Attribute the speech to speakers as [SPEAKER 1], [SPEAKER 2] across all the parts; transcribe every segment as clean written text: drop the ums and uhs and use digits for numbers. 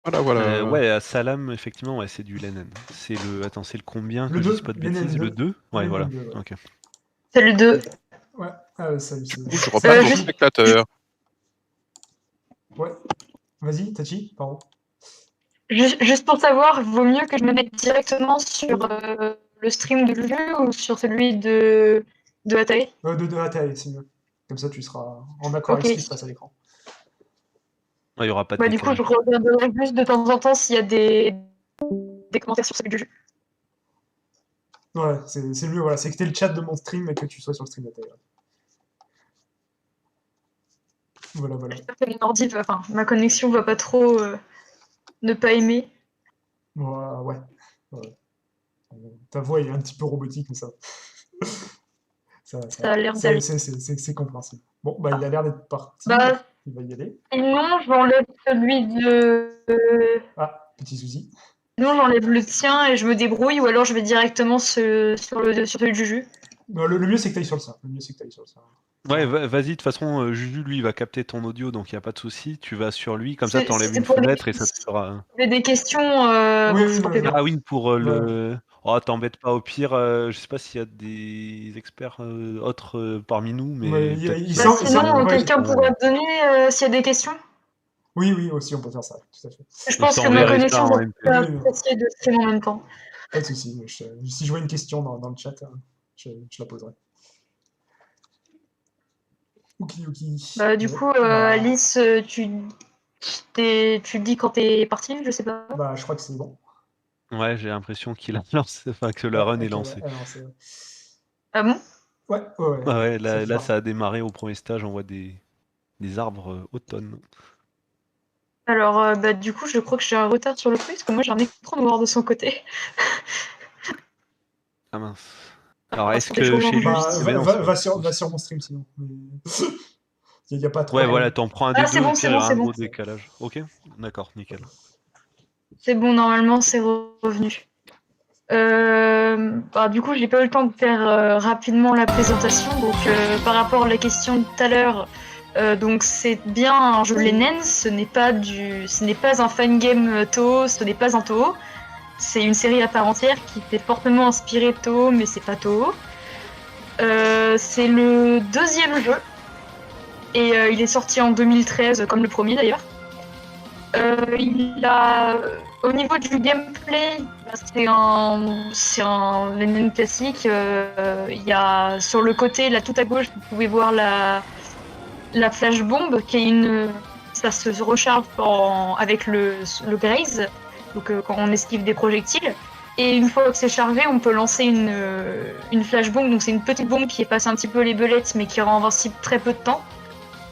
[SPEAKER 1] Voilà, voilà.
[SPEAKER 2] Ouais, à Salam, effectivement, ouais, c'est du Lenen. C'est le. Attends, c'est le combien
[SPEAKER 3] Le
[SPEAKER 2] que je
[SPEAKER 3] 2,
[SPEAKER 2] dise pas de
[SPEAKER 3] Lenen
[SPEAKER 2] bêtises? Le
[SPEAKER 3] 2.
[SPEAKER 2] 2? Ouais, voilà.
[SPEAKER 3] Lenen 2, ouais.
[SPEAKER 2] Ok.
[SPEAKER 4] C'est le 2.
[SPEAKER 3] Ouais, salut.
[SPEAKER 1] Du coup, je repasse aux
[SPEAKER 4] juste-
[SPEAKER 1] spectateurs.
[SPEAKER 3] Ouais. Vas-y, Tachi, pardon.
[SPEAKER 4] Juste pour savoir, vaut mieux que je me mette directement sur le stream de Juju ou sur celui de Atae?
[SPEAKER 3] De Hatay, c'est mieux. Comme ça, tu seras en accord
[SPEAKER 4] Ok.
[SPEAKER 3] avec ce qui se passe à l'écran.
[SPEAKER 2] Il n'y aura pas de
[SPEAKER 4] Bah, du coup,
[SPEAKER 2] décalage.
[SPEAKER 4] je regarderai juste de temps en temps s'il y a des commentaires sur celui de Juju.
[SPEAKER 3] Ouais, c'est le mieux, voilà. C'est que t'aies le chat de mon stream et que tu sois sur le stream d'Hatay. Ouais. Voilà.
[SPEAKER 4] J'espère que mon ordi enfin, ma connexion va pas trop ne pas aimer.
[SPEAKER 3] Ouais. Ta voix est un petit peu robotique, mais ça.
[SPEAKER 4] Ça a l'air d'aller.
[SPEAKER 3] C'est compréhensible. Bon, bah, il a l'air d'être parti.
[SPEAKER 4] Bah,
[SPEAKER 3] Il va y aller.
[SPEAKER 4] sinon, j'enlève celui de.
[SPEAKER 3] Ah, petit souci.
[SPEAKER 4] Sinon, j'enlève le tien et je me débrouille, ou alors je vais directement sur celui de Juju.
[SPEAKER 3] Non, le mieux, c'est que t'ailles sur le sien.
[SPEAKER 2] Ouais, vas-y, de toute façon, Juju, lui, il va capter ton audio, donc il n'y a pas de souci. Tu vas sur lui, comme ça, t'enlèves une fenêtre et ça te fera.
[SPEAKER 4] Il y a des questions.
[SPEAKER 3] Oui,
[SPEAKER 2] Ah oui, pour le. Oh, t'embête pas, au pire, je sais pas s'il y a des experts autres parmi nous, mais.
[SPEAKER 3] Ouais,
[SPEAKER 4] sinon, quelqu'un pourrait te donner s'il y a des questions?
[SPEAKER 3] Oui, aussi, on peut faire ça, tout à fait.
[SPEAKER 4] Je pense que ma connexion va pas
[SPEAKER 3] MP.
[SPEAKER 4] apprécier de stream en même temps.
[SPEAKER 3] Pas de souci. Si je vois une question dans le chat, je la poserai. Ok.
[SPEAKER 4] Bah, du coup, Alice, tu dis quand t'es parti, je sais pas.
[SPEAKER 3] Bah, je crois que c'est bon.
[SPEAKER 2] Ouais, j'ai l'impression qu'il a lancé, enfin que le run est lancé.
[SPEAKER 4] Ah bon?
[SPEAKER 3] Ouais.
[SPEAKER 2] Ouais, là ça a démarré au premier stage, on voit des arbres automne.
[SPEAKER 4] Alors, bah, du coup, je crois que j'ai un retard sur le truc, parce que moi j'ai un écran noir de son côté.
[SPEAKER 2] Ah mince. Alors, est-ce que chez lui,
[SPEAKER 3] va sur mon stream sinon. Il n'y a pas trop.
[SPEAKER 2] Ouais, voilà, t'en prends un des deux,
[SPEAKER 4] bon,
[SPEAKER 2] au pire, il y aura un
[SPEAKER 4] bon.
[SPEAKER 2] gros décalage. Ok, d'accord, nickel.
[SPEAKER 4] C'est bon, normalement, c'est revenu. Du coup, j'ai pas eu le temps de faire rapidement la présentation. Donc, par rapport à la question de tout à l'heure, donc c'est bien un jeu Lenen. Ce n'est pas un fan game Toho. Ce n'est pas un Toho. C'est une série à part entière qui était fortement inspirée de Toho, mais c'est pas Toho. C'est le deuxième jeu et il est sorti en 2013, comme le premier d'ailleurs. Au niveau du gameplay, c'est un Lenen classique. Il y a sur le côté, là tout à gauche, vous pouvez voir la flash bomb qui est ça se recharge avec le graze, donc quand on esquive des projectiles. Et une fois que c'est chargé, on peut lancer une flash bomb. Donc c'est une petite bombe qui efface un petit peu les belettes, mais qui rend invincible très peu de temps.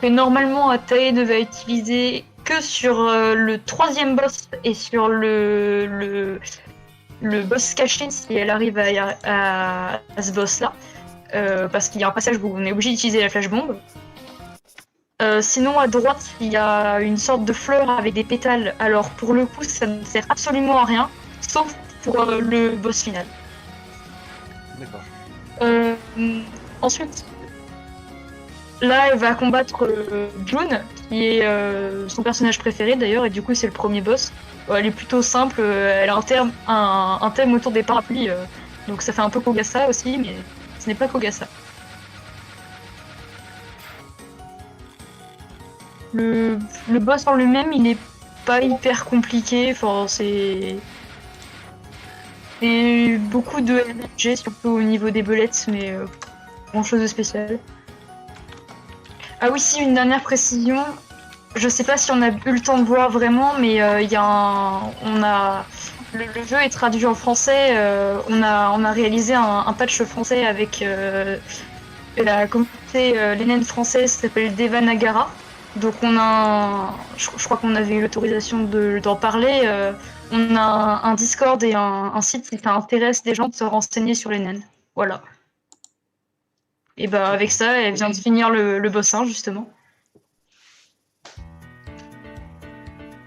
[SPEAKER 4] Que normalement Atae ne va utiliser que sur le troisième boss et sur le boss caché si elle arrive à ce boss là, parce qu'il y a un passage où on est obligé d'utiliser la flash bomb. Sinon à droite il y a une sorte de fleur avec des pétales. Alors pour le coup ça ne sert absolument à rien, sauf pour le boss final.
[SPEAKER 2] D'accord.
[SPEAKER 4] Ensuite, là, elle va combattre June, qui est son personnage préféré d'ailleurs, et du coup, c'est le premier boss. Elle est plutôt simple, elle a un thème autour des parapluies, donc ça fait un peu Kogasa aussi, mais ce n'est pas Kogasa. Le boss en lui-même, il n'est pas hyper compliqué, enfin, c'est beaucoup de RNG, surtout au niveau des belettes, mais grand chose de spécial. Ah oui, si, une dernière précision. Je sais pas si on a eu le temps de voir vraiment, mais il y a le jeu est traduit en français. On a réalisé un patch français avec la communauté Lenen française qui s'appelle Devanagara. Donc je crois qu'on avait eu l'autorisation d'en parler. On a un Discord et un site qui intéresse des gens de se renseigner sur Lenen. Voilà. Et bah avec ça, elle vient de finir le boss 1 justement.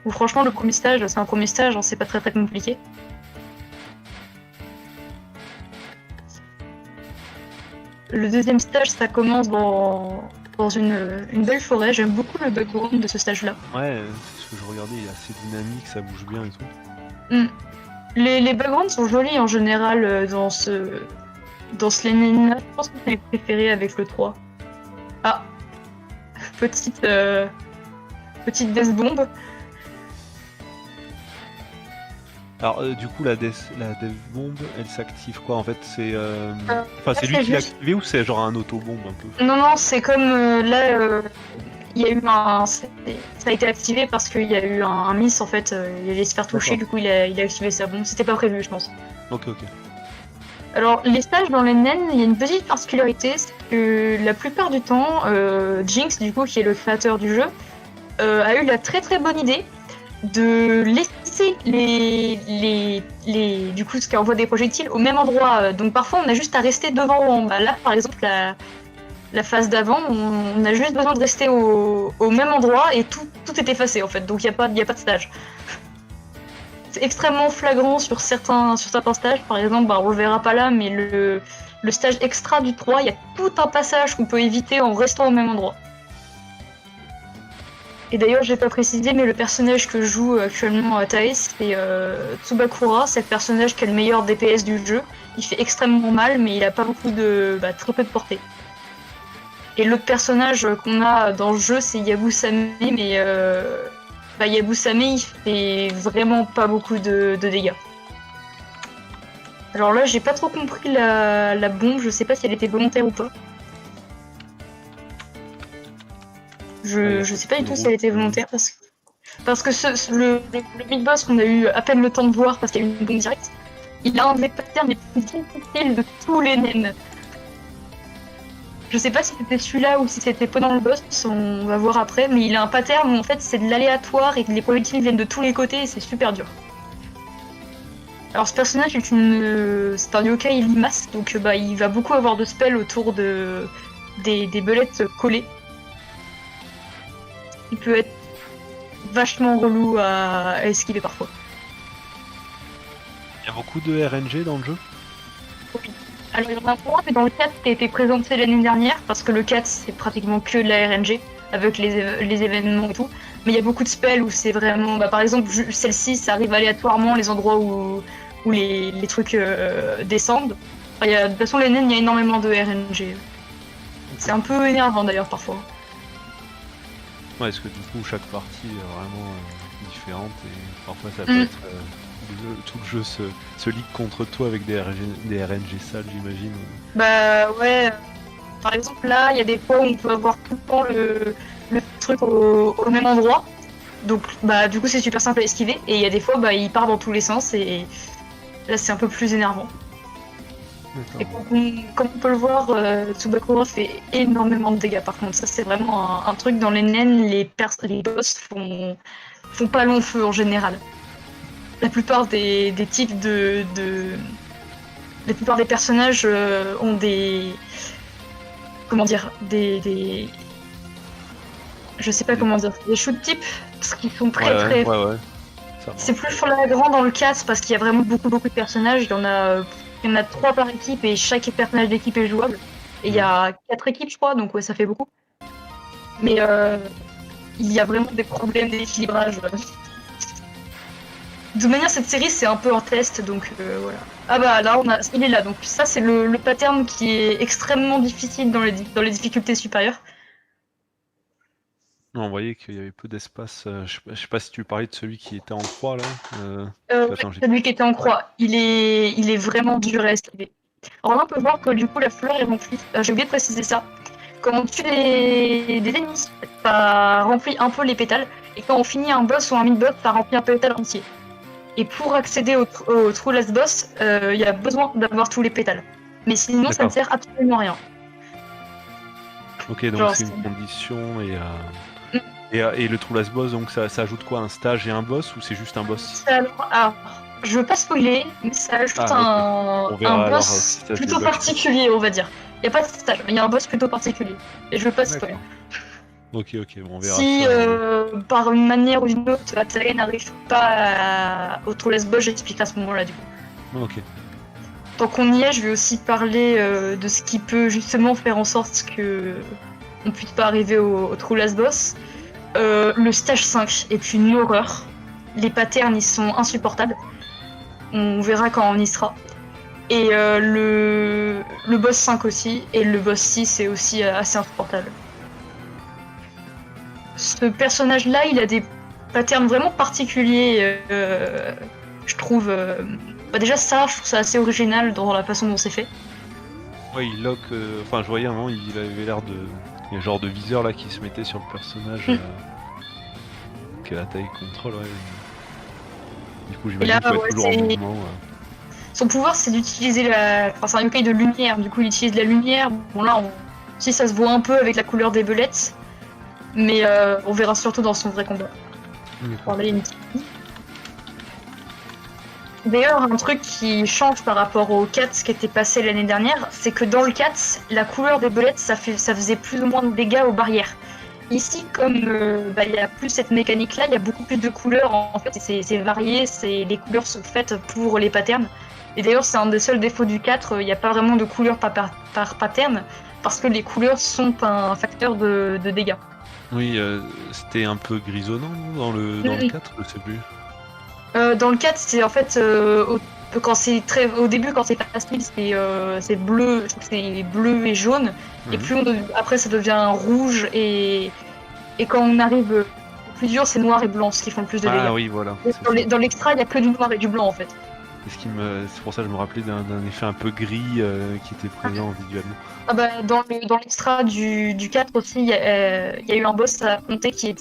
[SPEAKER 4] Ou franchement, le premier stage, c'est un premier stage, c'est pas très compliqué. Le deuxième stage, ça commence dans une belle forêt. J'aime beaucoup le background de ce stage-là.
[SPEAKER 2] Ouais, que je regardais, il est assez dynamique, ça bouge bien et tout.
[SPEAKER 4] Les backgrounds sont jolis en général dans ce Lenin-là. Je pense que c'est les préférés avec le 3. Ah, petite death bomb.
[SPEAKER 2] Alors du coup la death bomb, elle s'active quoi en fait? C'est c'est lui
[SPEAKER 4] c'est
[SPEAKER 2] qui l'a
[SPEAKER 4] juste-
[SPEAKER 2] activé ou c'est genre un auto-bombe un peu?
[SPEAKER 4] Non, c'est comme là, il y a eu ça a été activé parce qu'il y a eu un miss en fait. Il allait se faire toucher,
[SPEAKER 2] D'accord.
[SPEAKER 4] du coup il a activé sa bombe. C'était pas prévu, je pense.
[SPEAKER 2] Ok.
[SPEAKER 4] Alors, les stages dans les naines, il y a une petite particularité, c'est que la plupart du temps, Jinx, du coup, qui est le créateur du jeu, a eu la très très bonne idée de laisser du coup, ce qui envoie des projectiles au même endroit. Donc parfois, on a juste à rester devant. Bah, là, par exemple, la phase d'avant, on a juste besoin de rester au même endroit et tout est effacé en fait. Donc il n'y a pas de stage. C'est extrêmement flagrant sur certains stages. Par exemple, bah, on le verra pas là, mais le stage extra du 3, il y a tout un passage qu'on peut éviter en restant au même endroit. Et d'ailleurs, j'ai pas précisé, mais le personnage que je joue actuellement à Tae, c'est Tsubakura, c'est le personnage qui a le meilleur DPS du jeu. Il fait extrêmement mal, mais il a pas beaucoup très peu de portée. Et l'autre personnage qu'on a dans le jeu, c'est Yabusame, mais Yabusame, il fait vraiment pas beaucoup de dégâts. Alors là, j'ai pas trop compris la bombe, je sais pas si elle était volontaire ou pas. Je sais pas du tout si elle était volontaire parce que le mid-boss qu'on a eu à peine le temps de voir parce qu'il y a eu une bombe directe, il a un des patterns les plus difficiles de tous les naines. Je sais pas si c'était celui-là ou si c'était pendant le boss, on va voir après, mais il a un pattern où en fait c'est de l'aléatoire et que les projectiles viennent de tous les côtés et c'est super dur. Alors ce personnage c'est un yokai limace, donc il va beaucoup avoir de spells autour des belettes collées. Il peut être vachement relou à esquiver parfois.
[SPEAKER 2] Il y a beaucoup de RNG dans le jeu?
[SPEAKER 4] Oui. Alors il y en a un mais dans le 4 qui a été présenté l'année dernière, parce que le 4 c'est pratiquement que de la RNG, avec les événements et tout. Mais il y a beaucoup de spells où c'est vraiment... par exemple, celle-ci, ça arrive aléatoirement, les endroits où les trucs descendent. De toute façon, les naines, il y a énormément de RNG. C'est un peu énervant d'ailleurs parfois.
[SPEAKER 2] Ouais, est-ce que du coup chaque partie est vraiment différente et parfois ça peut être... tout le jeu se ligue contre toi avec des RNG sales, j'imagine.
[SPEAKER 4] Bah ouais, par exemple là, il y a des fois où on peut avoir tout le temps le truc au même endroit. Donc du coup c'est super simple à esquiver. Et il y a des fois il part dans tous les sens et là c'est un peu plus énervant. Et comme on peut le voir, Tsubakura fait énormément de dégâts par contre. Ça c'est vraiment un truc dans les naines, les boss font pas long feu en général. La plupart des types la plupart des personnages ont des... Comment dire, je sais pas comment dire, des shoot types, parce qu'ils sont très...
[SPEAKER 2] Ouais.
[SPEAKER 4] C'est plus flagrant dans le 4 parce qu'il y a vraiment beaucoup de personnages. Il y en a 3 par équipe et chaque personnage d'équipe est jouable. Et il y a 4 équipes, je crois, donc ouais, ça fait beaucoup. Mais il y a vraiment des problèmes d'équilibrage. De toute manière, cette série, c'est un peu en test, donc voilà. Ah là, il est là, donc ça, c'est le pattern qui est extrêmement difficile dans les difficultés supérieures.
[SPEAKER 2] On voyait qu'il y avait peu d'espace. Je sais pas si tu parlais de celui qui était en croix, là.
[SPEAKER 4] Celui qui était en croix, il est vraiment dur à esquiver. Alors là, on peut voir que du coup, la fleur est remplie. J'ai oublié de préciser ça. Quand on tue des ennemis, ça remplit un peu les pétales, et quand on finit un boss ou un mid-boss, ça remplit un pétale entier. Et pour accéder au True Last Boss, il y a besoin d'avoir tous les pétales. Mais sinon, ça ne sert absolument à rien.
[SPEAKER 2] Ok, donc c'est une condition et le True Last Boss, donc ça ajoute quoi? Un stage et un boss ou c'est juste un boss?
[SPEAKER 4] Alors, je veux pas spoiler, mais ça ajoute un boss plutôt particulier, on va dire. Il n'y a pas de stage, mais il y a un boss plutôt particulier. Et je veux pas spoiler.
[SPEAKER 2] Ok, bon, on verra.
[SPEAKER 4] Si par une manière ou d'une autre, Atae n'arrive pas au True Last Boss, j'expliquerai à ce moment-là du coup.
[SPEAKER 2] Ok.
[SPEAKER 4] Tant qu'on y est, je vais aussi parler de ce qui peut justement faire en sorte que on puisse pas arriver au True Last Boss. Le stage 5 est une horreur. Les patterns, ils sont insupportables. On verra quand on y sera. Et le boss 5 aussi. Et le boss 6 est aussi assez insupportable. Ce personnage-là, il a des patterns vraiment particuliers. Je trouve... déjà ça, je trouve ça assez original dans la façon dont c'est fait.
[SPEAKER 2] Ouais, il lock. Enfin, je voyais un moment, il avait l'air de. Il y a un genre de viseur là qui se mettait sur le personnage. Que la taille contrôle, ouais. Du coup, j'imagine qu'il faut être toujours en mouvement.
[SPEAKER 4] Son pouvoir, c'est d'utiliser la. Enfin, c'est un yokai de lumière, du coup, il utilise la lumière. Bon, là, si ça se voit un peu avec la couleur des belettes, mais on verra surtout dans son vrai combat. Alors là, il y a une petite... D'ailleurs, un truc qui change par rapport au 4 qui était passé l'année dernière, c'est que dans le 4, la couleur des belettes, ça faisait plus ou moins de dégâts aux barrières. Ici, comme il y a plus cette mécanique-là, il y a beaucoup plus de couleurs. En fait, c'est varié, les couleurs sont faites pour les patterns. Et d'ailleurs, c'est un des seuls défauts du 4, il n'y a pas vraiment de couleurs par pattern, parce que les couleurs sont un facteur de dégâts.
[SPEAKER 2] Oui, c'était un peu grisonnant dans le 4, je sais plus.
[SPEAKER 4] Dans le 4, c'est en fait au début quand c'est facile, c'est bleu, je trouve que c'est bleu et jaune, et après ça devient rouge et quand on arrive au plus dur, c'est noir et blanc, ce qui font le plus de dégâts.
[SPEAKER 2] Ah oui, voilà.
[SPEAKER 4] Dans l'extra, il n'y a que du noir et du blanc en fait.
[SPEAKER 2] C'est pour ça que je me rappelais d'un effet un peu gris qui était présent visuellement.
[SPEAKER 4] Ah bah, dans l'extra du 4 aussi, il y a eu un boss à affronter qui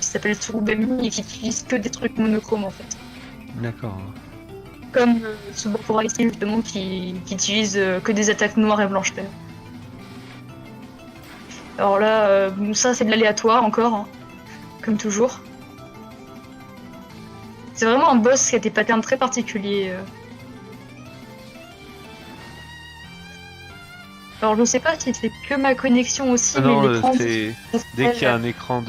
[SPEAKER 4] s'appelle Tsurubemi et qui utilise que des trucs monochromes en fait.
[SPEAKER 2] D'accord.
[SPEAKER 4] Comme Tsubakura ici justement qui utilise que des attaques noires et blanches. Alors là, ça c'est de l'aléatoire encore, hein, comme toujours. C'est vraiment un boss qui a des patterns très particuliers. Alors je sais pas si c'est que ma connexion aussi, mais l'écran...
[SPEAKER 2] Dès qu'il y a un écran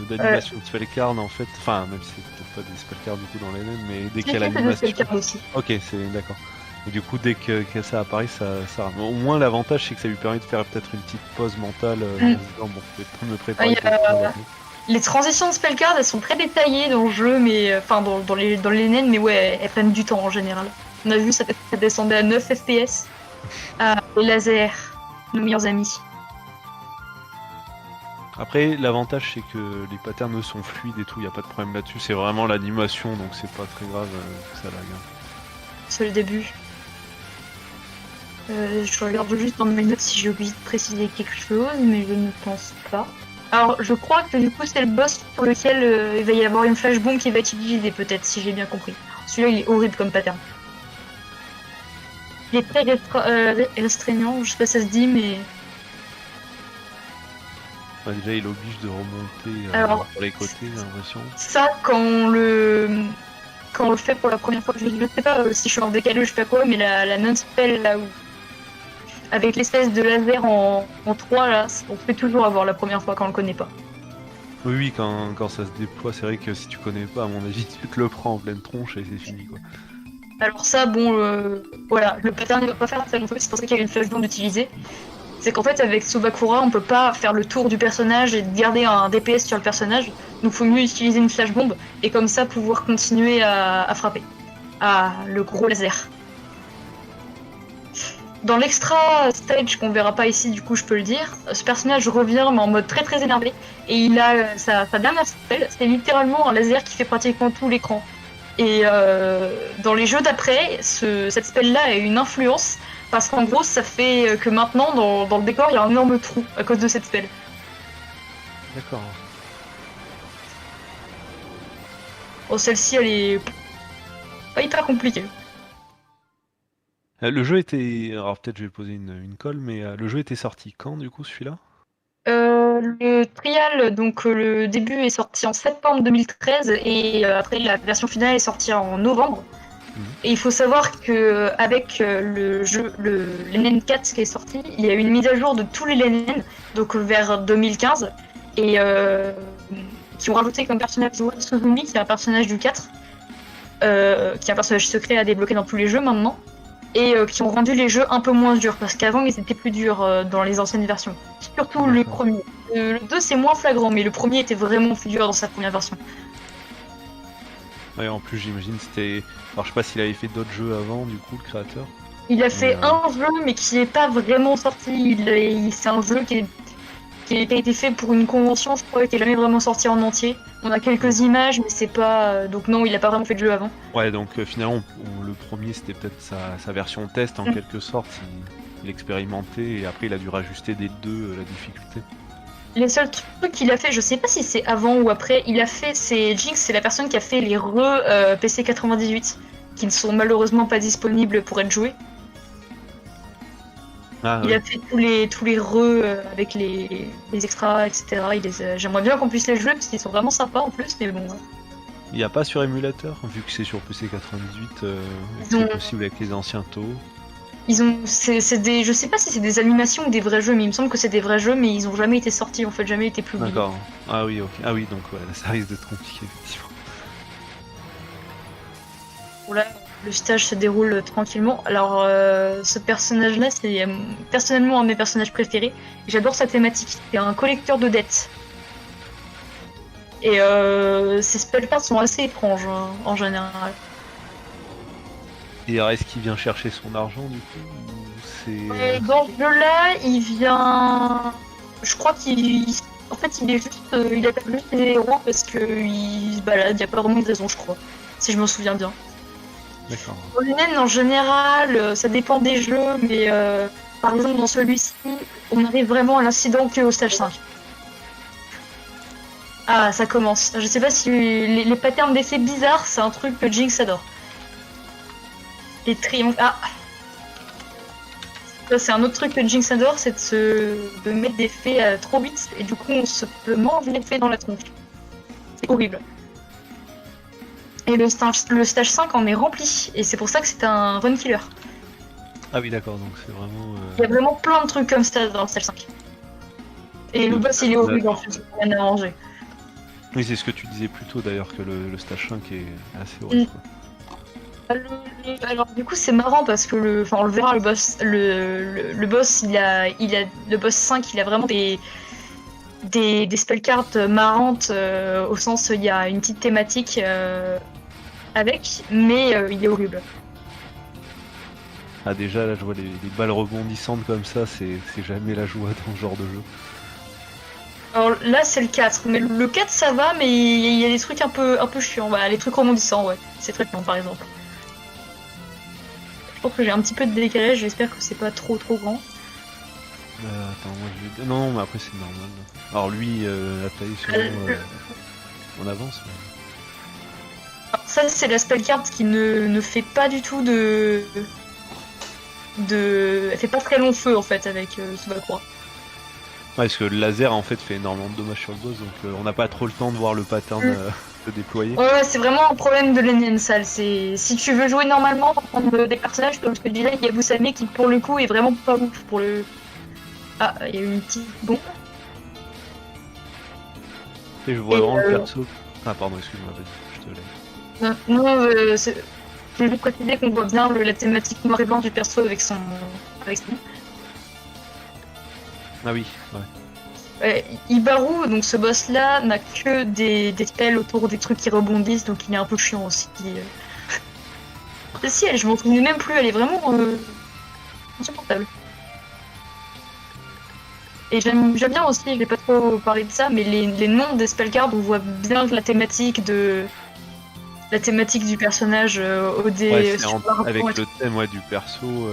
[SPEAKER 2] d'animation de spellcard en fait, enfin même si c'est peut-être pas des spellcards du coup dans les naines, mais dès qu'il y a l'animation...
[SPEAKER 4] aussi.
[SPEAKER 2] Ok, c'est d'accord. Et du coup dès que ça apparaît, ça... Au moins l'avantage c'est que ça lui permet de faire peut-être une petite pause mentale en se disant bon, je vais pas me préparer
[SPEAKER 4] Les transitions de spellcard, elles sont très détaillées dans le jeu, mais enfin dans les naines, mais ouais, elles prennent du temps en général. On a vu ça descendait à 9 FPS. Les lasers, nos meilleurs amis.
[SPEAKER 2] Après, l'avantage c'est que les patterns sont fluides et tout, il n'y a pas de problème là-dessus. C'est vraiment l'animation, donc c'est pas très grave que ça lag.
[SPEAKER 4] C'est le début. Je regarde juste dans mes notes si j'ai oublié de préciser quelque chose, mais je ne pense pas. Alors, je crois que du coup, c'est le boss pour lequel il va y avoir une flashbomb qui va être utilisée, peut-être, si j'ai bien compris. Celui-là, il est horrible comme pattern. Il est très restreignant, je sais pas si ça se dit, mais...
[SPEAKER 2] Ouais, déjà, il oblige de remonter sur les côtés, j'ai l'impression.
[SPEAKER 4] Ça, quand on le fait pour la première fois, je sais pas si je suis en décalé ou je fais quoi, mais la non-spell, là où... Avec l'espèce de laser en 3, là, on peut toujours avoir la première fois quand on le connaît pas.
[SPEAKER 2] Oui, quand ça se déploie, c'est vrai que si tu connais pas, à mon avis, tu te le prends en pleine tronche et c'est fini, quoi.
[SPEAKER 4] Alors ça, bon, voilà, le pattern ne va pas faire ça non plus, c'est pour ça qu'il y a une flashbomb d'utiliser. C'est qu'en fait, avec Tsubakura, on peut pas faire le tour du personnage et garder un DPS sur le personnage, donc il faut mieux utiliser une flashbomb, et comme ça pouvoir continuer à frapper. Le gros laser. Dans l'extra stage qu'on verra pas ici, du coup je peux le dire, ce personnage revient mais en mode très très énervé, et il a sa dernière spell, c'est littéralement un laser qui fait pratiquement tout l'écran. Et dans les jeux d'après, cette spell-là a une influence, parce qu'en gros, ça fait que maintenant, dans le décor, il y a un énorme trou à cause de cette spell.
[SPEAKER 2] D'accord.
[SPEAKER 4] Bon, celle-ci, elle est pas hyper compliquée.
[SPEAKER 2] Le jeu était... Alors peut-être je vais poser une colle, mais le jeu était sorti quand, du coup, celui-là ?
[SPEAKER 4] Le trial, donc le début est sorti en septembre 2013 et après la version finale est sortie en novembre. Et il faut savoir que avec le jeu, le Lenen 4 qui est sorti, il y a eu une mise à jour de tous les Lenen, donc vers 2015, et qui ont rajouté comme personnage Suzumi, qui est un personnage du 4, qui est un personnage secret à débloquer dans tous les jeux maintenant. et qui ont rendu les jeux un peu moins durs, parce qu'avant ils étaient plus durs dans les anciennes versions. Surtout le
[SPEAKER 2] D'accord.
[SPEAKER 4] premier. Le 2 c'est moins flagrant, mais le premier était vraiment plus dur dans sa première version.
[SPEAKER 2] Ouais, en plus, j'imagine c'était. Alors, je sais pas s'il avait fait d'autres jeux avant, du coup, le créateur.
[SPEAKER 4] Il a fait
[SPEAKER 2] Mais,
[SPEAKER 4] un jeu, mais qui n'est pas vraiment sorti. C'est un jeu qui a été fait pour une convention, je crois, qui n'est jamais vraiment sorti en entier. On a quelques images, mais c'est pas. Donc, non, il n'a pas vraiment fait de jeu avant.
[SPEAKER 2] Ouais, donc finalement, le premier c'était peut-être sa version test en quelque sorte. Il expérimentait et après il a dû rajuster des deux la difficulté.
[SPEAKER 4] Les seuls trucs qu'il a fait, je sais pas si c'est avant ou après, il a fait, c'est Jinx, c'est la personne qui a fait les PC 98, qui ne sont malheureusement pas disponibles pour être joués.
[SPEAKER 2] Ah,
[SPEAKER 4] Il
[SPEAKER 2] oui.
[SPEAKER 4] a fait tous les avec les extras, etc. J'aimerais bien qu'on puisse les jouer parce qu'ils sont vraiment sympas en plus, mais bon.
[SPEAKER 2] Il n'y a pas sur émulateur, vu que c'est sur PC 98, et que
[SPEAKER 4] Ils
[SPEAKER 2] c'est
[SPEAKER 4] ont-
[SPEAKER 2] possible avec les anciens taux.
[SPEAKER 4] je sais pas si c'est des animations ou des vrais jeux, mais il me semble que c'est des vrais jeux, mais ils ont jamais été sortis, en fait, jamais été publiés.
[SPEAKER 2] D'accord. Ah oui, ok. Ah oui, donc ouais, là, ça risque d'être compliqué, effectivement.
[SPEAKER 4] Bon, là, le stage se déroule tranquillement. Alors, ce personnage-là, c'est personnellement un de mes personnages préférés. J'adore sa thématique. C'est un collecteur de dettes. Et ses spellcards sont assez étranges, hein, en général.
[SPEAKER 2] Et alors, est-ce qu'il vient chercher son argent, du coup ou c'est...
[SPEAKER 4] Dans ce jeu-là, il vient. Je crois qu'il. En fait, il est juste. Il attaque juste les héros parce qu'il se balade. Il n'y a pas vraiment de raison, je crois. Si je me souviens bien.
[SPEAKER 2] D'accord.
[SPEAKER 4] Pour les naines, en général, ça dépend des jeux, mais par exemple, dans celui-ci, on arrive vraiment à l'incident que au stage 5. Ah, ça commence. Je sais pas si les patterns d'effets bizarres, c'est un truc que Jinx adore. Les triomphes. Ah! Ça, c'est un autre truc que Jinx adore, c'est de mettre des faits trop vite, et du coup, on se peut manger les faits dans la tronche. C'est horrible. Et le stage 5 en est rempli, et c'est pour ça que c'est un run killer.
[SPEAKER 2] Ah oui, d'accord, donc c'est vraiment...
[SPEAKER 4] Il y a vraiment plein de trucs comme ça dans le stage 5. Et le boss, il est horrible en fait, il y en a arrangé.
[SPEAKER 2] Oui, c'est ce que tu disais plus tôt d'ailleurs, que le stage 5 est assez horrible. Quoi.
[SPEAKER 4] Alors du coup c'est marrant parce que on le verra, le boss, le boss le boss 5 il a vraiment des spell cards marrantes, au sens il y a une petite thématique avec, mais il est horrible.
[SPEAKER 2] Ah déjà là je vois les balles rebondissantes comme ça, c'est jamais la joie dans ce genre de jeu.
[SPEAKER 4] Alors là c'est le 4, mais le 4 ça va, mais il y a des trucs un peu chiants, bah, les trucs rebondissants, ouais, c'est très bien par exemple. Je pense que j'ai un petit peu de décalage, j'espère que c'est pas trop grand.
[SPEAKER 2] Attends, moi je vais... Non, mais après c'est normal. Alors lui, la taille sûrement en avance. Mais...
[SPEAKER 4] Alors, ça c'est la spell card qui ne fait pas du tout de... Elle fait pas très long feu en fait avec ce Valkyrie.
[SPEAKER 2] Ouais, parce que le laser en fait fait énormément de dommages sur le boss, donc on n'a pas trop le temps de voir le pattern se déployer.
[SPEAKER 4] Ouais, c'est vraiment un problème de l'Enien Salle. Si tu veux jouer normalement, par prendre des personnages comme ce que je disais, il y a Busame qui pour le coup est vraiment pas ouf pour le. Ah, il y a eu une petite bombe.
[SPEAKER 2] Et je vois
[SPEAKER 4] Et,
[SPEAKER 2] vraiment le perso. Ah pardon, excuse-moi, vas-y, je te laisse.
[SPEAKER 4] Non, je vais préciser qu'on voit bien la thématique noir et blanc du perso avec son.
[SPEAKER 2] Ah oui, ouais.
[SPEAKER 4] Ibaru, donc ce boss là, n'a que des spells autour des trucs qui rebondissent, donc il est un peu chiant aussi. Si, je m'en souviens même plus, elle est vraiment insupportable. Et j'aime bien aussi, je vais pas trop parler de ça, mais les noms des spellcards, on voit bien que la thématique du personnage OD
[SPEAKER 2] Ouais, avec le thème du perso,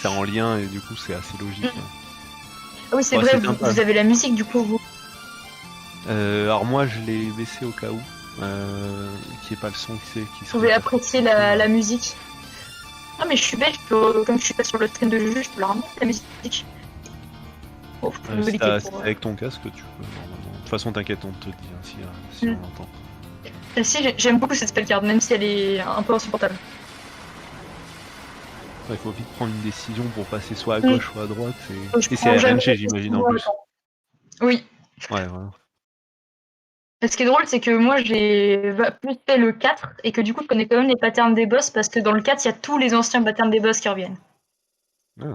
[SPEAKER 2] c'est en lien et du coup c'est assez logique.
[SPEAKER 4] Ah oui, c'est vrai, vous avez la musique du coup, vous.
[SPEAKER 2] Alors moi je l'ai baissé au cas où, qu'il n'y ait pas le son qui
[SPEAKER 4] Vous pouvez apprécier la musique. Ah mais je suis bête, comme je suis pas sur le train de jeu, je peux la remettre la musique. Oh,
[SPEAKER 2] avec ton casque tu peux normalement. De toute façon t'inquiète, on te dit hein, si on l'entend.
[SPEAKER 4] Si, j'aime beaucoup cette spellcard, même si elle est un peu insupportable.
[SPEAKER 2] Il faut vite prendre une décision pour passer soit à gauche soit à droite. Et c'est
[SPEAKER 4] RNG,
[SPEAKER 2] j'imagine en plus.
[SPEAKER 4] Oui.
[SPEAKER 2] Ouais, voilà.
[SPEAKER 4] Ce qui est drôle, c'est que moi, j'ai plus fait le 4 et que du coup, je connais quand même les patterns des boss parce que dans le 4, il y a tous les anciens patterns des boss qui reviennent.
[SPEAKER 2] Ah.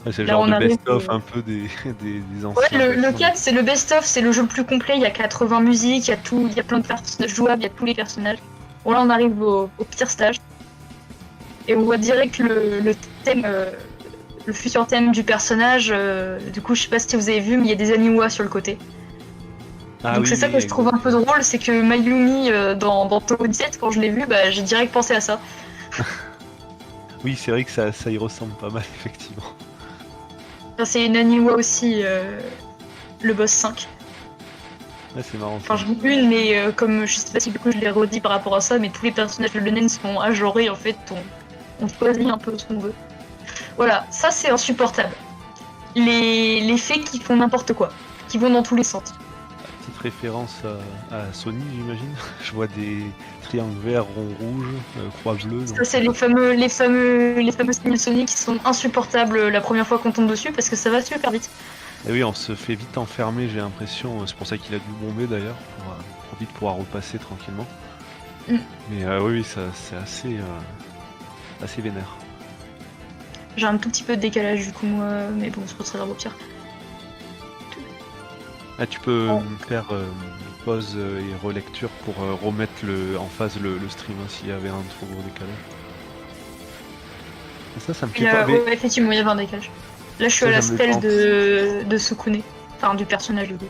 [SPEAKER 2] Ah, c'est le
[SPEAKER 4] Là,
[SPEAKER 2] genre
[SPEAKER 4] on
[SPEAKER 2] de
[SPEAKER 4] arrive,
[SPEAKER 2] best-of un peu des
[SPEAKER 4] Ouais,
[SPEAKER 2] anciens.
[SPEAKER 4] le
[SPEAKER 2] persos.
[SPEAKER 4] 4, c'est le best-of, c'est le jeu le plus complet. Il y a 80 musiques, il y a tout, il y a plein de personnages jouables, il y a tous les personnages. Bon, là, on arrive au pire stage. Et on voit direct le thème, le futur thème du personnage. Du coup, je sais pas si vous avez vu, mais il y a des Aniwa sur le côté.
[SPEAKER 2] Ah
[SPEAKER 4] Donc
[SPEAKER 2] oui,
[SPEAKER 4] c'est ça
[SPEAKER 2] oui,
[SPEAKER 4] que je trouve un peu
[SPEAKER 2] exactement.
[SPEAKER 4] drôle, c'est que Mayumi dans Toho 17, quand je l'ai vu, bah, j'ai direct pensé à ça.
[SPEAKER 2] Oui, c'est vrai que ça y ressemble pas mal, effectivement.
[SPEAKER 4] Enfin, c'est une Aniwa aussi, le boss 5.
[SPEAKER 2] Ouais, c'est marrant ça.
[SPEAKER 4] Enfin, je dis une, mais comme je sais pas si du coup je l'ai redit par rapport à ça, mais tous les personnages de l'Onen sont agenrés, en fait, on choisit un peu ce qu'on veut. Voilà, ça c'est insupportable. Les fées qui font n'importe quoi, qui vont dans tous les sens.
[SPEAKER 2] Petite référence à Sony, j'imagine. Je vois des triangles verts, ronds rouges, croix bleue.
[SPEAKER 4] Ça c'est les fameux signes Sony qui sont insupportables la première fois qu'on tombe dessus parce que ça va super vite.
[SPEAKER 2] Et oui, on se fait vite enfermer, j'ai l'impression. C'est pour ça qu'il a dû bomber d'ailleurs, pour vite pouvoir repasser tranquillement.
[SPEAKER 4] Mm.
[SPEAKER 2] Mais oui, ça, c'est assez vénère.
[SPEAKER 4] J'ai un tout petit peu de décalage du coup moi, mais bon, c'est pas très grave au pire.
[SPEAKER 2] Ah, tu peux
[SPEAKER 4] Oh.
[SPEAKER 2] faire pause et relecture pour remettre en phase le stream hein, s'il y avait un trop gros décalage. Et ça me plaît pas. Mais
[SPEAKER 4] Ouais, effectivement, il y avait un décalage. Là, je suis
[SPEAKER 2] ça,
[SPEAKER 4] à la
[SPEAKER 2] ça me
[SPEAKER 4] spell
[SPEAKER 2] tente.
[SPEAKER 4] de Sukune, enfin du personnage du coup.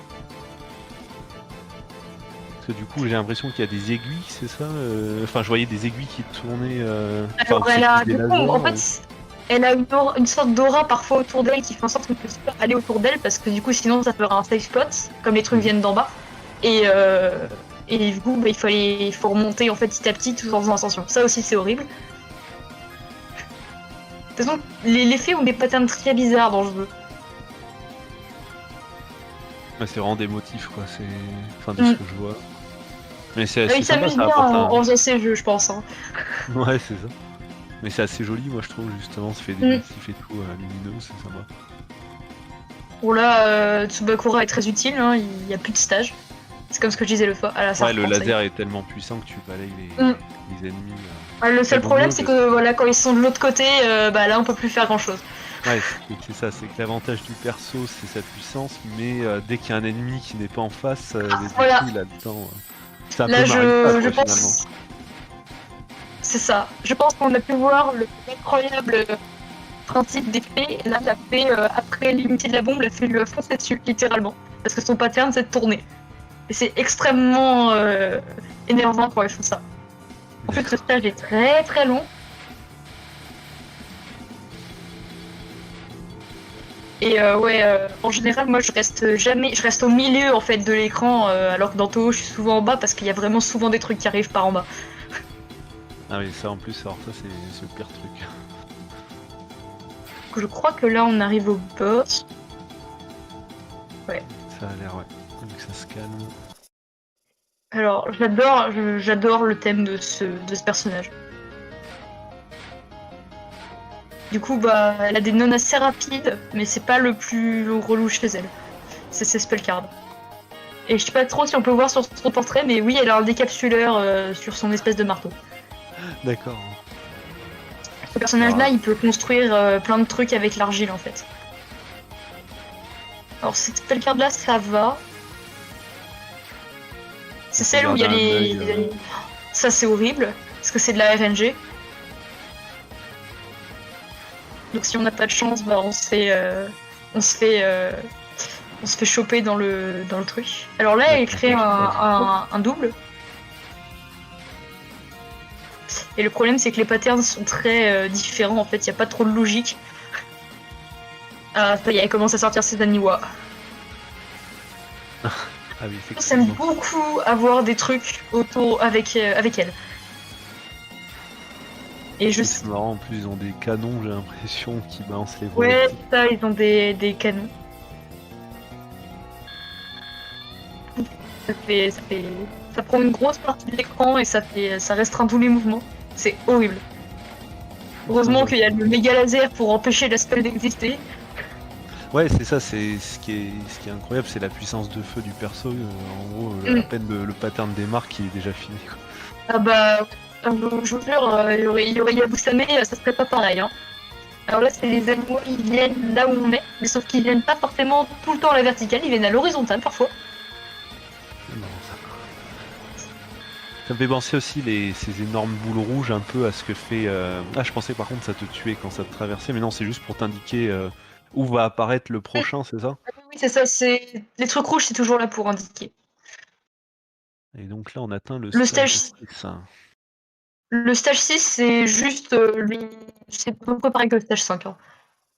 [SPEAKER 2] Parce que du coup, j'ai l'impression qu'il y a des aiguilles, c'est ça Enfin, je voyais des aiguilles qui tournaient. Enfin,
[SPEAKER 4] Alors,
[SPEAKER 2] ou c'est
[SPEAKER 4] elle a,
[SPEAKER 2] plus des
[SPEAKER 4] du coup, en
[SPEAKER 2] lasers.
[SPEAKER 4] fait, elle a une sorte d'aura parfois autour d'elle qui fait en sorte qu'on peut pas aller autour d'elle parce que du coup, sinon, ça ferait un safe spot, comme les trucs viennent d'en bas. Et du coup, bah, il faut remonter en fait petit à petit tout en faisant ascension. Ça aussi, c'est horrible. De toute façon, les fées ont des patterns très bizarres dans le jeu.
[SPEAKER 2] Ouais, c'est vraiment des motifs, quoi. C'est. Enfin, de ce que je vois. Mais c'est
[SPEAKER 4] Ils
[SPEAKER 2] sympa,
[SPEAKER 4] s'amusent
[SPEAKER 2] ça
[SPEAKER 4] bien
[SPEAKER 2] apporte
[SPEAKER 4] en faisant ces jeux, je pense. Hein.
[SPEAKER 2] Ouais, c'est ça. Mais c'est assez joli, moi, je trouve, justement. Ça fait des motifs et tout lumineux, c'est sympa.
[SPEAKER 4] Bon, là, Tsubakura est très utile, hein, il n'y a plus de stage. C'est comme ce que je disais à la
[SPEAKER 2] Ouais,
[SPEAKER 4] serpente.
[SPEAKER 2] le
[SPEAKER 4] ça y est.
[SPEAKER 2] laser est tellement puissant que tu balayes les ennemis.
[SPEAKER 4] Le seul
[SPEAKER 2] bon
[SPEAKER 4] problème,
[SPEAKER 2] mot,
[SPEAKER 4] c'est
[SPEAKER 2] parce
[SPEAKER 4] que voilà, quand ils sont de l'autre côté, bah là, on peut plus faire grand chose.
[SPEAKER 2] Ouais, c'est ça, c'est que l'avantage du perso, c'est sa puissance, mais dès qu'il y a un ennemi qui n'est pas en face, les
[SPEAKER 4] Voilà.
[SPEAKER 2] défis là-dedans, c'est un
[SPEAKER 4] Là,
[SPEAKER 2] peu Marita,
[SPEAKER 4] je
[SPEAKER 2] quoi,
[SPEAKER 4] pense. C'est ça. Je pense qu'on a pu voir le incroyable principe des fées. Là, la fée, après l'unité de la bombe, la fée lui a foncé dessus, littéralement. Parce que son pattern, c'est de tourner. Et c'est extrêmement énervant quand elle fait ça. En plus, ce stage est très très long. Et en général, moi, je reste au milieu en fait de l'écran, alors que dans Toho, je suis souvent en bas parce qu'il y a vraiment souvent des trucs qui arrivent par en bas.
[SPEAKER 2] Ah oui, ça en plus, alors ça, c'est le pire truc.
[SPEAKER 4] Je crois que là, on arrive au boss.
[SPEAKER 2] Ça a l'air, ouais, vu que ça se calme.
[SPEAKER 4] Alors, j'adore le thème de ce personnage. Du coup, bah, elle a des nons assez rapides, mais c'est pas le plus relou chez elle. C'est ses spellcards. Et je sais pas trop si on peut voir sur son portrait, mais oui, elle a un décapsuleur sur son espèce de marteau.
[SPEAKER 2] D'accord.
[SPEAKER 4] Ce personnage-là, il peut construire plein de trucs avec l'argile en fait. Alors, cette spellcard-là, ça va. C'est celle où il y a les. Ça, c'est horrible, parce que c'est de la RNG. Donc si on n'a pas de chance, bah on se fait choper dans le truc. Alors là, elle crée un double. Et le problème, c'est que les patterns sont très différents. En fait, il n'y a pas trop de logique. Ah, ça y est, elle commence à sortir ses Aniwa.
[SPEAKER 2] Ah oui,
[SPEAKER 4] J'aime beaucoup avoir des trucs autour avec elle. Et
[SPEAKER 2] c'est marrant, en plus, ils ont des canons, j'ai l'impression, qui balancent les
[SPEAKER 4] Ouais,
[SPEAKER 2] projectiles.
[SPEAKER 4] ça, ils ont des canons. Ça prend une grosse partie de l'écran et ça restreint tous les mouvements. C'est horrible. Heureusement qu'il y a le méga laser pour empêcher la spell d'exister.
[SPEAKER 2] Ouais, c'est ça, c'est ce qui est incroyable, c'est la puissance de feu du perso. En gros, à peine le pattern démarre qui est déjà fini, quoi.
[SPEAKER 4] Ah bah, je vous jure, il y aurait Yabusame, ça serait pas pareil. Hein. Alors là, c'est les animaux, ils viennent là où on est, mais sauf qu'ils viennent pas forcément tout le temps à la verticale, ils viennent à l'horizontale parfois.
[SPEAKER 2] Non, ça me fait penser aussi ces énormes boules rouges un peu à ce que fait... Ah, je pensais par contre ça te tuait quand ça te traversait, mais non, c'est juste pour t'indiquer où va apparaître le prochain, c'est ça?
[SPEAKER 4] Oui, c'est ça, c'est les trucs rouges, c'est toujours là pour indiquer.
[SPEAKER 2] Et donc là, on atteint le
[SPEAKER 4] Le
[SPEAKER 2] stage
[SPEAKER 4] stage
[SPEAKER 2] 6.
[SPEAKER 4] Le stage 6, c'est juste c'est à peu près pareil que le stage 5, hein,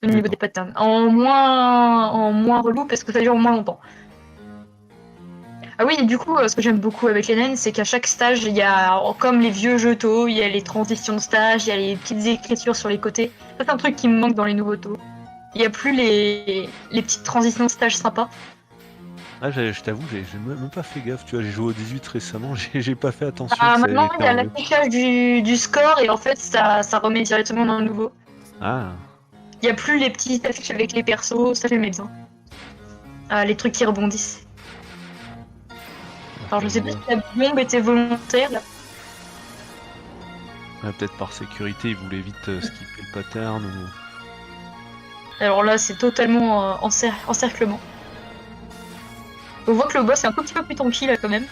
[SPEAKER 4] au niveau des
[SPEAKER 2] D'accord.
[SPEAKER 4] patterns. En moins relou parce que ça dure moins longtemps. Ah oui, et du coup, ce que j'aime beaucoup avec les naines, c'est qu'à chaque stage, il y a, comme les vieux jeux Toho, il y a les transitions de stage, il y a les petites écritures sur les côtés. Ça, c'est un truc qui me manque dans les nouveaux Toho. Il n'y a plus les petites transitions de stage sympas.
[SPEAKER 2] Ah, je t'avoue, j'ai même pas fait gaffe, tu vois, j'ai joué au 18 récemment, j'ai pas fait attention
[SPEAKER 4] Ah,
[SPEAKER 2] que ça
[SPEAKER 4] maintenant,
[SPEAKER 2] avait été
[SPEAKER 4] il y a
[SPEAKER 2] enlevé.
[SPEAKER 4] l'affichage du score et en fait, ça remet directement dans le nouveau.
[SPEAKER 2] Ah,
[SPEAKER 4] Il n'y a plus les petites affiches avec les persos, ça j'aimais bien. Ah, les trucs qui rebondissent. Alors je sais pas si la bombe était volontaire. Là.
[SPEAKER 2] Ah, peut-être par sécurité, ils voulaient vite skipper le pattern ou...
[SPEAKER 4] Alors là c'est totalement encerclement. On voit que le boss est un tout petit peu plus tranquille là quand même.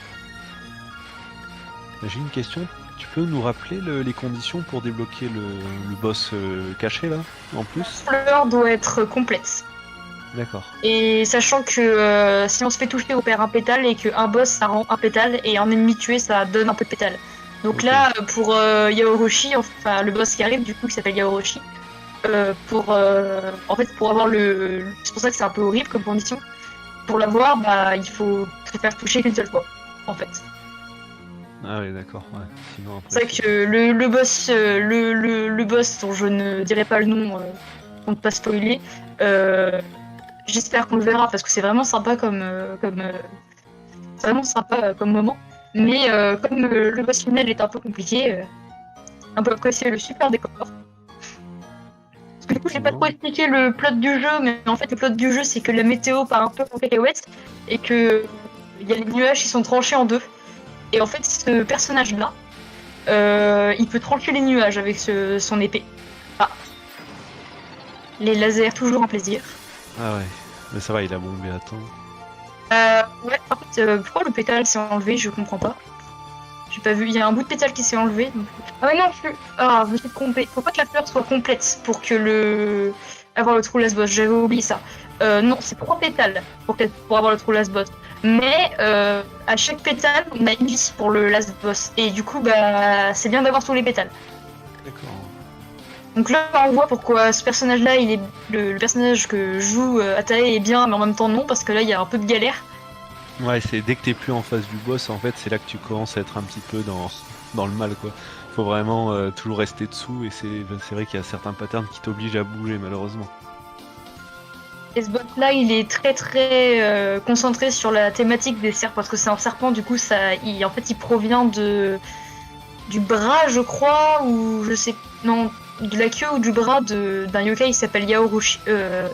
[SPEAKER 2] J'ai une question, tu peux nous rappeler les conditions pour débloquer le boss caché là, en plus?
[SPEAKER 4] La fleur doit être complète.
[SPEAKER 2] D'accord.
[SPEAKER 4] Et sachant que si on se fait toucher on perd un pétale et qu'un boss ça rend un pétale et un ennemi tué ça donne un peu de pétale. Donc
[SPEAKER 2] Ok.
[SPEAKER 4] là pour Yaoroshi, enfin le boss qui arrive du coup qui s'appelle Yaoroshi, en fait pour avoir c'est pour ça que c'est un peu horrible comme condition. Pour l'avoir, bah il faut se faire toucher qu'une seule fois, en fait.
[SPEAKER 2] Ah oui, d'accord, ouais. Sinon
[SPEAKER 4] C'est
[SPEAKER 2] après...
[SPEAKER 4] ça que le boss, le boss dont je ne dirai pas le nom pour ne pas spoiler, j'espère qu'on le verra parce que c'est vraiment sympa c'est vraiment sympa comme moment. Mais comme le boss final est un peu compliqué, on peut apprécier le super décor. Parce que du coup, j'ai pas trop expliqué le plot du jeu, mais en fait, le plot du jeu, c'est que la météo part un peu en cacahuète et que il y a les nuages qui sont tranchés en deux. Et en fait, ce personnage-là, il peut trancher les nuages avec son épée. Ah. Les lasers, toujours un plaisir.
[SPEAKER 2] Ah ouais, mais ça va, il a bombé à temps.
[SPEAKER 4] Ouais, en fait, pourquoi le pétale s'est enlevé, je comprends pas. J'ai pas vu, il y a un bout de pétale qui s'est enlevé. Donc... Ah ouais, non, je me suis trompée. Faut pas que la fleur soit complète pour que avoir le trou last boss, j'avais oublié ça. Non, c'est 3 pétales pour avoir le trou last boss. Mais à chaque pétale, on a une vie pour le last boss. Et du coup, bah, c'est bien d'avoir tous les pétales.
[SPEAKER 2] D'accord.
[SPEAKER 4] Donc là, on voit pourquoi ce personnage-là, il est le personnage que joue Atae est bien, mais en même temps non, parce que là, il y a un peu de galère.
[SPEAKER 2] Ouais, c'est dès que t'es plus en face du boss, en fait, c'est là que tu commences à être un petit peu dans le mal, quoi. Faut vraiment toujours rester dessous, et c'est vrai qu'il y a certains patterns qui t'obligent à bouger, malheureusement.
[SPEAKER 4] Et ce bot-là, il est très très concentré sur la thématique des serpents, parce que c'est un serpent, du coup, en fait, il provient du bras, je crois, ou je sais, non, de la queue ou du bras d'un yokai qui s'appelle Yaoroshi,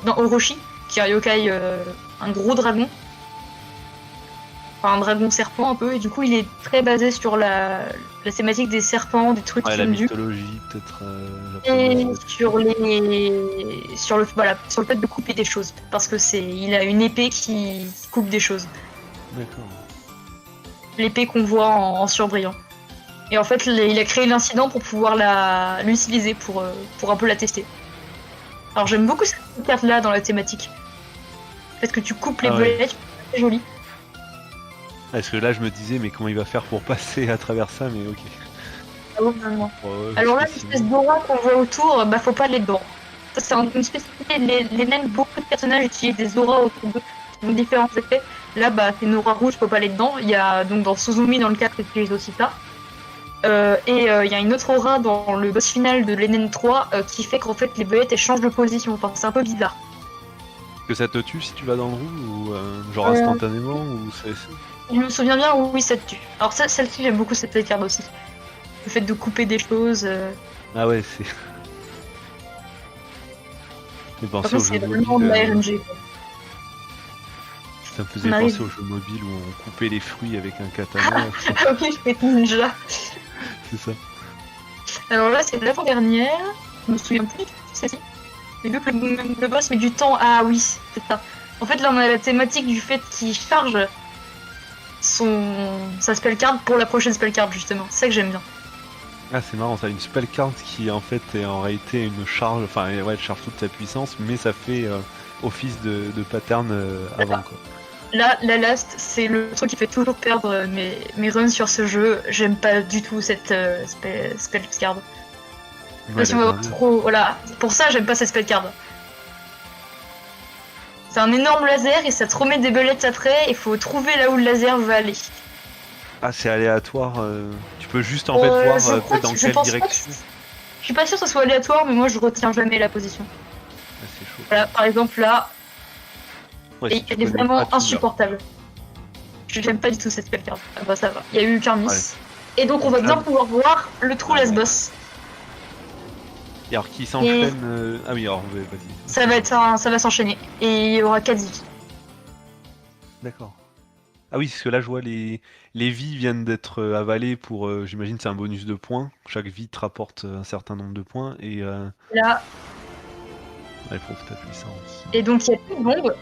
[SPEAKER 4] non, Orochi, qui est un yokai, un gros dragon. Enfin, un dragon serpent un peu, et du coup, il est très basé sur la thématique des serpents, des trucs
[SPEAKER 2] Ouais, la
[SPEAKER 4] fondus.
[SPEAKER 2] mythologie, peut-être
[SPEAKER 4] Et
[SPEAKER 2] japonaise.
[SPEAKER 4] sur le fait de couper des choses, parce que il a une épée qui coupe des choses,
[SPEAKER 2] D'accord.
[SPEAKER 4] l'épée qu'on voit en surbrillant. Et en fait, il a créé l'incident pour pouvoir l'utiliser pour un peu la tester. Alors j'aime beaucoup cette carte là dans la thématique, parce que tu coupes les
[SPEAKER 2] Ah ouais.
[SPEAKER 4] volets, c'est joli.
[SPEAKER 2] Parce que là, je me disais, mais comment il va faire pour passer à travers ça, mais ok.
[SPEAKER 4] Ah ouais, vraiment.
[SPEAKER 2] Ouais,
[SPEAKER 4] Alors là,
[SPEAKER 2] parce que
[SPEAKER 4] l'espèce d'aura qu'on voit autour, bah faut pas aller dedans. Ça c'est une spécificité, les naines, beaucoup de personnages utilisent des auras autour d'eux, donc différents effets. Là, bah c'est une aura rouge, faut pas aller dedans. Il y a donc dans Suzumi dans le 4, ils utilisent aussi ça. Il y a une autre aura dans le boss final de l'Enen 3 qui fait qu'en fait les veillettes elles changent de position. Enfin, c'est un peu bizarre.
[SPEAKER 2] que ça te tue si tu vas dans le rouge, ou genre instantanément, ou c'est...
[SPEAKER 4] Je me souviens bien, oui, ça te tue. Alors celle-ci, j'aime beaucoup cette carte aussi. Le fait de couper des choses.
[SPEAKER 2] Ah ouais, c'est... Et
[SPEAKER 4] Par
[SPEAKER 2] penser
[SPEAKER 4] contre,
[SPEAKER 2] aux
[SPEAKER 4] c'est
[SPEAKER 2] jeux
[SPEAKER 4] vraiment de la
[SPEAKER 2] mobiles,
[SPEAKER 4] RNG. quoi.
[SPEAKER 2] ça me faisait
[SPEAKER 4] On arrive.
[SPEAKER 2] penser aux jeux mobiles où on coupait les fruits avec un katana.
[SPEAKER 4] Ah oui, je fais ninja.
[SPEAKER 2] C'est ça.
[SPEAKER 4] Alors là, c'est l'avant-dernière. Je me souviens plus du tout de celle-ci. Mais vu que le boss met du temps. Ah oui, c'est ça. En fait, là, on a la thématique du fait qu'il charge sa spell card pour la prochaine spell card, justement. C'est ça que j'aime bien.
[SPEAKER 2] Ah, c'est marrant, ça a une spell card qui en fait est en réalité une charge, enfin ouais, elle charge toute sa puissance, mais ça fait office de pattern avant quoi.
[SPEAKER 4] Là, la last, c'est le truc qui fait toujours perdre mes runs sur ce jeu. J'aime pas du tout cette spell card.
[SPEAKER 2] Ouais,
[SPEAKER 4] Parce qu'on va avoir trop. Voilà. Pour ça, j'aime pas cette spell card. C'est un énorme laser et ça te remet des belettes après. Il faut trouver là où le laser va aller.
[SPEAKER 2] Ah, c'est aléatoire. Tu peux juste en fait voir
[SPEAKER 4] Je crois
[SPEAKER 2] dans
[SPEAKER 4] que- je
[SPEAKER 2] quelle
[SPEAKER 4] pense pas
[SPEAKER 2] direction.
[SPEAKER 4] Je suis pas sûre que ça soit aléatoire, mais moi je retiens jamais la position.
[SPEAKER 2] Ah, c'est chaud.
[SPEAKER 4] Voilà, par exemple là,
[SPEAKER 2] Ouais,
[SPEAKER 4] et
[SPEAKER 2] si tu
[SPEAKER 4] elle est
[SPEAKER 2] connais
[SPEAKER 4] vraiment
[SPEAKER 2] pas tout, là.
[SPEAKER 4] insupportable. J'aime pas du tout cette spell card. Ah bah ça va. Il y a eu qu'un miss. Et donc on va
[SPEAKER 2] Ah
[SPEAKER 4] bien
[SPEAKER 2] oui.
[SPEAKER 4] pouvoir voir le trou
[SPEAKER 2] Ah
[SPEAKER 4] last
[SPEAKER 2] ouais.
[SPEAKER 4] boss.
[SPEAKER 2] Et alors qui s'enchaîne Ah oui, alors ouais, vas-y.
[SPEAKER 4] Ça va s'enchaîner. Et il y aura 4 vies.
[SPEAKER 2] D'accord. Ah oui, parce que là je vois les vies viennent d'être avalées pour, j'imagine c'est un bonus de points. Chaque vie te rapporte un certain nombre de points et
[SPEAKER 4] Là,
[SPEAKER 2] elle prouve ta puissance.
[SPEAKER 4] et donc il y a plus de bombes.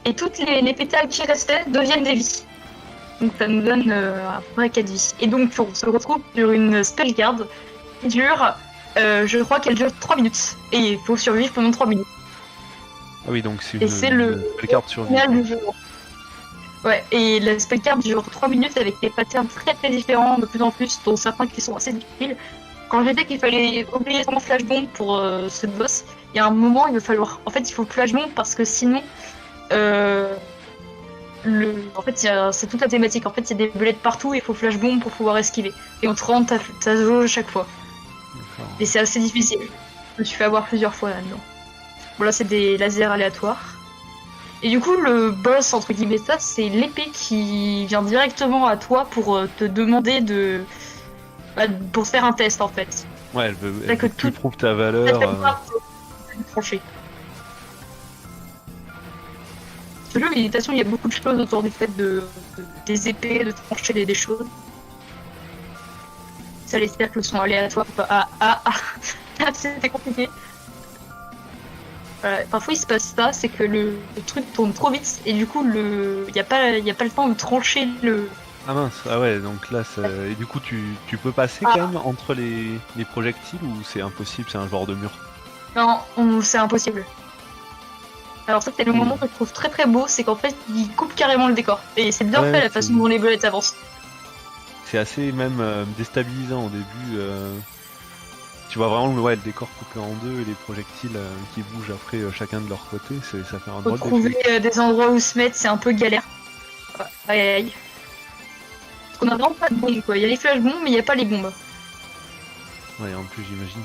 [SPEAKER 4] Et toutes les pétales qui restaient deviennent des vies. Donc ça nous donne à peu près 4 vies. Et donc on se retrouve sur une spell card qui dure, je crois qu'elle dure 3 minutes. Et il faut survivre pendant 3 minutes.
[SPEAKER 2] Ah oui, donc c'est
[SPEAKER 4] Et c'est le
[SPEAKER 2] carte sur vie.
[SPEAKER 4] final du jeu. Ouais, et la spell card dure 3 minutes avec des patterns très très différents, de plus en plus, dont certains qui sont assez difficiles. Quand j'ai dit qu'il fallait obligatoirement flash bomb pour ce boss, il y a un moment il va falloir. En fait, il faut flash bomb parce que sinon. En fait, c'est toute la thématique. En fait, il y a des belettes partout et il faut flash bomb pour pouvoir esquiver. Et on te rend ta jauge chaque fois.
[SPEAKER 2] D'accord.
[SPEAKER 4] Et c'est assez difficile. Je me suis fait avoir plusieurs fois là-dedans. Bon, là, c'est des lasers aléatoires. Et du coup, le boss, entre guillemets, ça, c'est l'épée qui vient directement à toi pour te demander pour faire un test, en fait.
[SPEAKER 2] Ouais, elle veut
[SPEAKER 4] que
[SPEAKER 2] que tu
[SPEAKER 4] tout-
[SPEAKER 2] prouves ta
[SPEAKER 4] Ça
[SPEAKER 2] valeur.
[SPEAKER 4] fait pas de trancher. Ce jeu, il y a beaucoup de choses autour du fait des épées, de trancher des choses. Ça, les cercles sont aléatoires. C'était compliqué. Voilà. Parfois, il se passe ça, c'est que le truc tourne trop vite et du coup, il n'y a pas le temps de trancher le.
[SPEAKER 2] Ah mince, ah ouais, donc là, et du coup, tu peux passer quand même entre les projectiles ou c'est impossible, c'est un genre de mur?
[SPEAKER 4] Non, c'est impossible. Alors ça, c'est le moment que je trouve très très beau, c'est qu'en fait, il coupe carrément le décor. Et c'est bien
[SPEAKER 2] Ouais,
[SPEAKER 4] fait la façon dont les belettes avancent.
[SPEAKER 2] C'est assez même déstabilisant au début. Tu vois vraiment le décor coupé en deux et les projectiles qui bougent après chacun de leur côté, ça fait un
[SPEAKER 4] Faut
[SPEAKER 2] drôle
[SPEAKER 4] trouver
[SPEAKER 2] d'effet.
[SPEAKER 4] des endroits où se mettre, c'est un peu galère. Aïe aïe aïe. Parce qu'on a vraiment pas de bombes quoi. Il y a les flash bombes, mais il n'y a pas les bombes.
[SPEAKER 2] Ouais, en plus, j'imagine,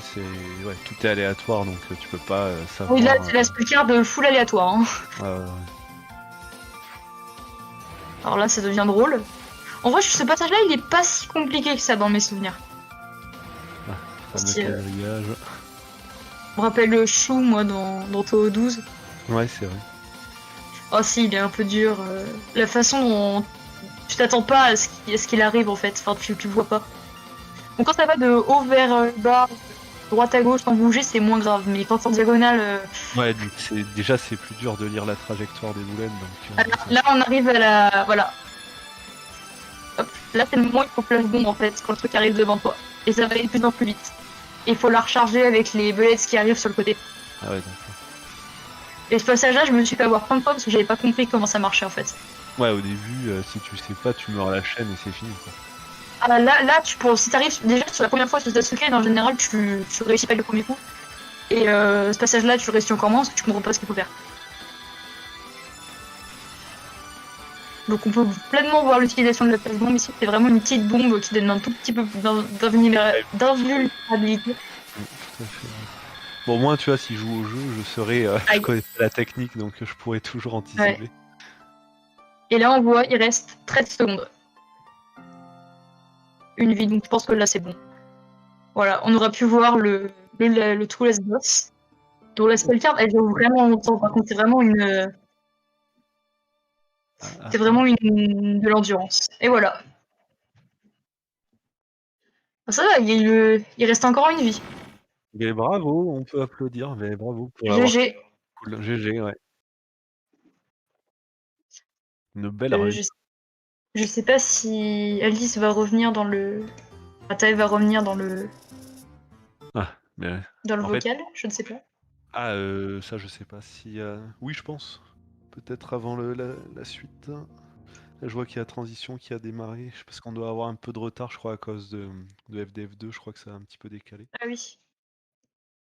[SPEAKER 2] tout est aléatoire donc tu peux pas savoir.
[SPEAKER 4] Oui, là, c'est la spell card full aléatoire. Hein.
[SPEAKER 2] Ouais.
[SPEAKER 4] Alors là, ça devient drôle. En vrai, ce passage-là, il est pas si compliqué que ça dans mes souvenirs.
[SPEAKER 2] Fameux
[SPEAKER 4] Si,
[SPEAKER 2] quadrillage.
[SPEAKER 4] Je me rappelle le chou, moi, dans Toho 12.
[SPEAKER 2] Ouais, c'est vrai.
[SPEAKER 4] Oh si, il est un peu dur. La façon dont tu t'attends pas à ce qu'il arrive, en fait. Enfin, tu vois pas. Donc quand ça va de haut vers bas, droite à gauche, sans bouger, c'est moins grave. Mais quand c'est en diagonale...
[SPEAKER 2] Ouais, déjà, c'est plus dur de lire la trajectoire des boulettes. Donc,
[SPEAKER 4] Là, on arrive à la... Voilà. Hop. Là, c'est le moment où il faut flash bomb, en fait, quand le truc arrive devant toi. Et ça va aller de plus en plus vite. Et il faut la recharger avec les bullets qui arrivent sur le côté.
[SPEAKER 2] Ah ouais, d'accord.
[SPEAKER 4] Et ce passage-là, je me suis fait avoir plein de fois parce que j'avais pas compris comment ça marchait, en fait.
[SPEAKER 2] Ouais, au début, si tu sais pas, tu meurs à la chaîne et c'est fini, quoi.
[SPEAKER 4] Ah, là, si t'arrives déjà sur la première fois sur Sasuke, en général, tu réussis pas le premier coup. Et ce passage-là, tu réussis encore moins parce que tu comprends pas ce qu'il faut faire. Donc on peut pleinement voir l'utilisation de la flash bomb ici. C'est vraiment une petite bombe qui donne un tout petit peu d'invulnérabilité.
[SPEAKER 2] Tout à fait. Bon, au moins, tu vois, si je joue au jeu, je saurais, je connais la technique, donc je pourrais toujours anticiper.
[SPEAKER 4] Ouais. Et là, on voit, il reste 13 secondes. Une vie, donc je pense que là, c'est bon. Voilà, on aura pu voir le trou last boss. Donc la spell card, elle dure vraiment longtemps. Par contre, c'est vraiment c'est vraiment de l'endurance. Et voilà. Ah, ça va, il reste encore une vie.
[SPEAKER 2] Mais bravo, on peut applaudir, mais bravo pour l'avoir fait.
[SPEAKER 4] GG.
[SPEAKER 2] Cool, GG, ouais. Une belle run.
[SPEAKER 4] Je sais pas si Alice va revenir dans le. Atae va revenir dans le
[SPEAKER 2] Ah, mais
[SPEAKER 4] vocal, je ne sais pas.
[SPEAKER 2] Ah, ça je sais pas si... Oui, je pense. Peut-être avant la suite. Là, je vois qu'il y a la transition qui a démarré. Parce qu'on doit avoir un peu de retard, je crois, à cause de FDF2. Je crois que ça a un petit peu décalé.
[SPEAKER 4] Ah oui.